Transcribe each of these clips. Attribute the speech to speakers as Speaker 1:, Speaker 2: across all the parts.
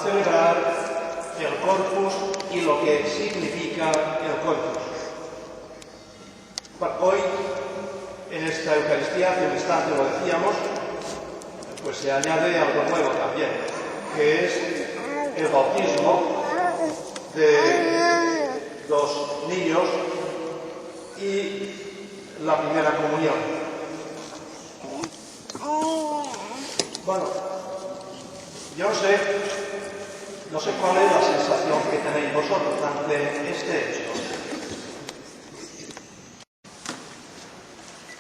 Speaker 1: celebrar el Corpus y lo que significa el Corpus. Hoy, en esta Eucaristía, hace un instante lo decíamos, pues se añade algo nuevo también, que es el bautismo de los niños y la primera comunión. Bueno, yo no sé cuál es la sensación que tenéis vosotros ante este hecho.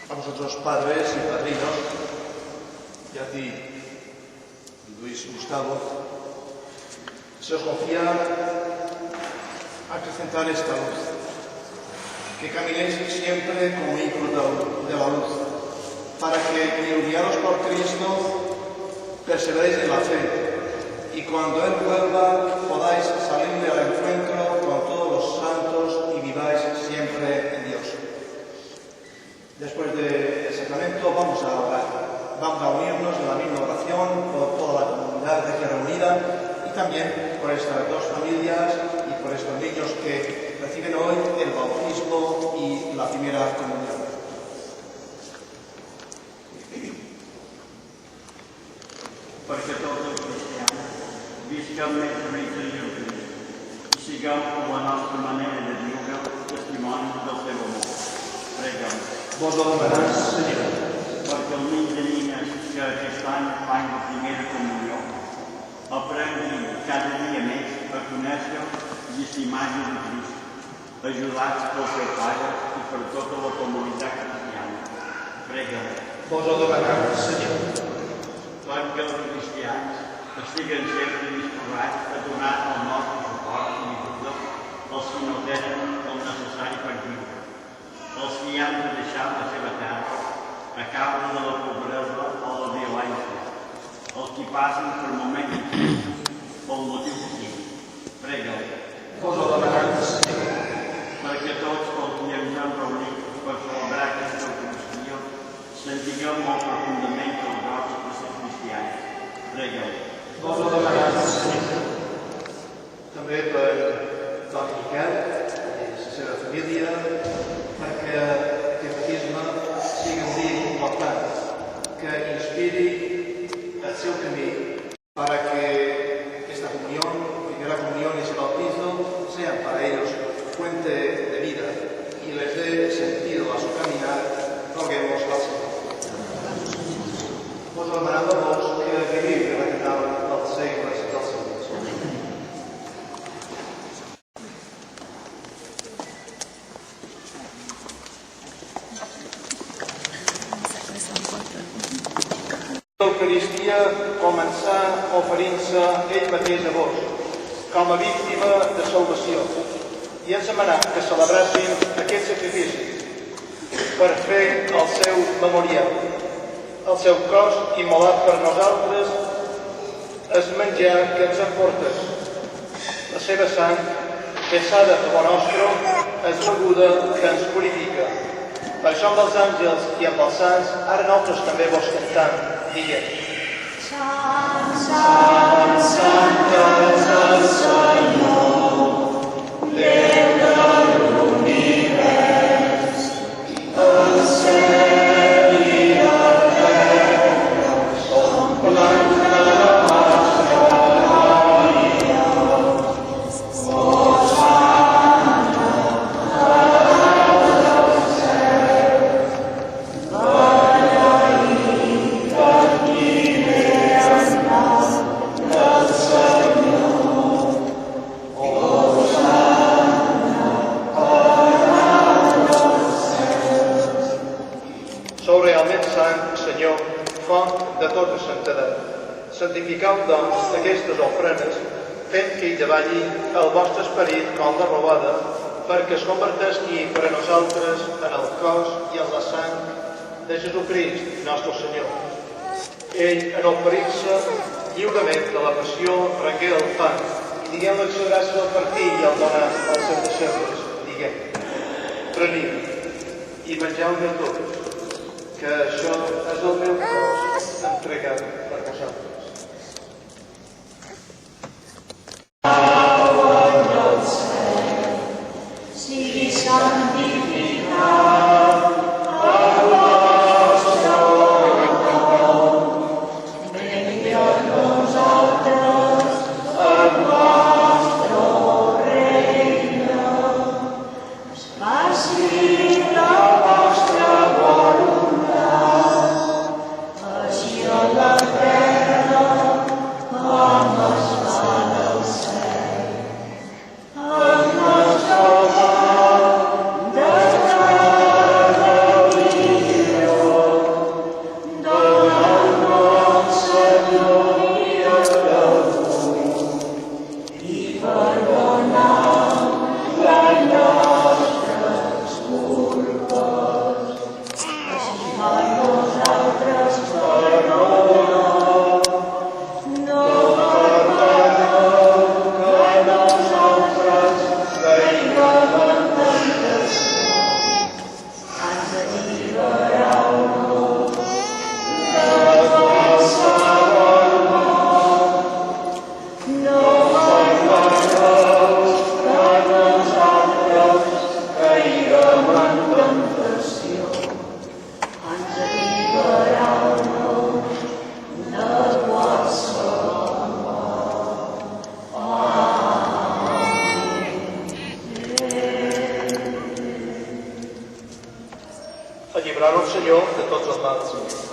Speaker 1: A vosotros, padres y padrinos, y a ti, Luis Gustavo, se os confía acrecentar esta luz, que caminéis siempre como hijos de la luz, para que, iluminados por Cristo, perseveréis en la fe, y cuando Él vuelva podáis salirle al encuentro con todos los santos y viváis siempre en Dios. Después del sacramento vamos a orar, vamos a unirnos en la misma oración por toda la comunidad de aquí reunida y también por estas dos familias y por estos niños que reciben hoy el bautismo y la primera comunión.
Speaker 2: Perquè tots els cristians visquem més rics i i siguem com la nostra manera de viure testimonis del seu amor. Preguem.
Speaker 1: Vos ho demanàs, Senyor.
Speaker 2: Perquè els nens i nines que aquest any fan la primera comunió aprenguin cada dia més a conèixer i estimar Jesucrist, ajudats pel seu Pare i per tota la comunitat cristiana. Preguem.
Speaker 1: Vos ho demanàs, Senyor.
Speaker 2: Perquè els cristians estiguen sempre disposats a donar el nostre suport i ajuda als que no tenen el necessari per viure, els que han de deixar la seva terra a causa de la pobresa o la violència, els que passen per moments difícils pel motiu que sigui. Prega-li.
Speaker 1: Vos ho demanàs, Senyor.
Speaker 2: Perquè tots els que ens hem reunit per celebrar aquesta Eucaristia sentiguem molt profundament els nostres de ser cristians. Prega-li.
Speaker 1: Vos ho demanàs, Senyor. També per Don Miquel i la seva família, perquè aquest baptisme sigui un dia important, que inspiri el seu camí para que esta comunión, primera comunión y ese bautismo sean para ellos fuente de vida y les dé sentido a su caminar. Roguemos al Señor. Vos demanando vos que viviu el reinado dels segles i dels segles. L'Eucaristia començà oferint-se ell mateix a vos, com a víctima de salvació, i ens demanà que celebréssim aquest sacrifici per fer el seu memorial. El seu cos immolat per nosaltres és menjar que ens emporta. La seva sang, vessada per lo nostre, és beguda que ens purifica. Per això amb els àngels i amb els sants, ara nosaltres també vos cantam, diguem. Sant, sant, sant és el Senyor, Déu de l'univers, el cel i la terra s'omplen de la nostra glòria. Hosana, a del cel, beneït el qui ve en nom del Senyor. Hosana, a del cel. Sou realment sant, Senyor, font de tota santedat. Santificau, doncs, aquestes ofrenes, fent que hi davalli el vostre esperit com la robada, perquè es converteixi per a nosaltres en el cos i en la sang de Jesucrist, nostre Senyor. Ell, en oferir-se lliurement de la passió, prengué el pa i diguem l'acció de gràcies al partir i al donar als seus deixebles. Diguem, preniu i mengeu de tots, que això és el meu cos entregat per vosaltres.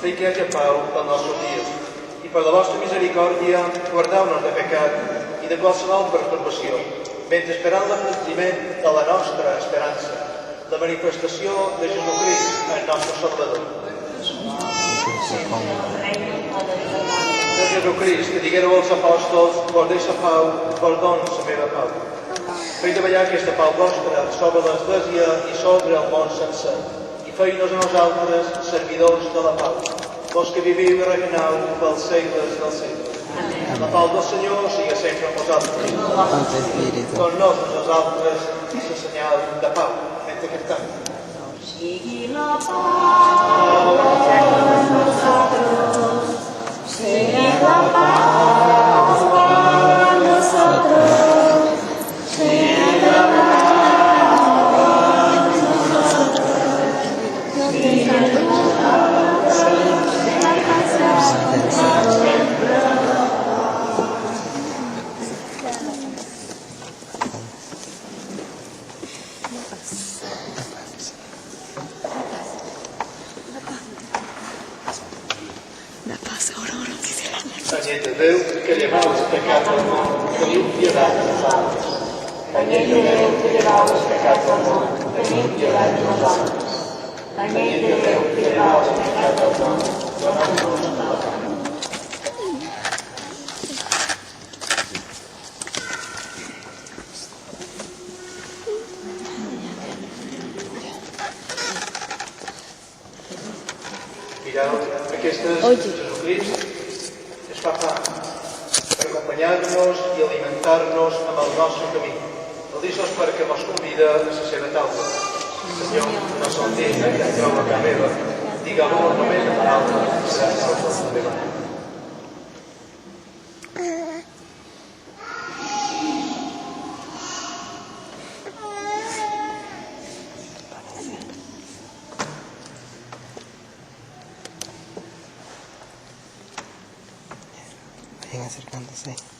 Speaker 1: fer que hi hagi pau als nostres dies. I per la vostra misericòrdia, guardeu-nos de pecat i de qualsevol perturbació, mentre esperant l'acompliment de la nostra esperança, la manifestació de Jesucrist, el nostre Salvador. De Jesucrist, que diguéreu als apòstols, vos deixo pau, vos dono la meva pau. Feu treballar aquesta pau vostra sobre l'Església i sobre el món sencer, i feu-nos a nosaltres servidors de la pau, vos que viviu i regnau pels segles dels segles. La pau del Senyor sigui sempre amb vosaltres. Don-nos a nosaltres la senyal de pau, mentre que estem.
Speaker 3: Sigui la pau amb nosotros, sigui la paz con nosotros, sigui la paz con nosotros, sigui la paz siempre.
Speaker 1: Anyell de Déu, que llevau els pecats del món, teniu pietat de nosaltres.
Speaker 3: Anyell de Déu, que llevau els pecats del món, teniu pietat de nosaltres. Anyell de Déu, que llevau els pecats del món, doneu-nos la pau.
Speaker 1: Mireu, aquest és Jesucrist, es fa fam per acompanyar-nos i alimentar-nos amb el nostre camí. El deixo perquè mos convida a la seva taula. Senyor, no som dignes que entreu a casa meva. Digue-ho només en paraula i serà salva la meva mare.
Speaker 4: Vayan acercándose.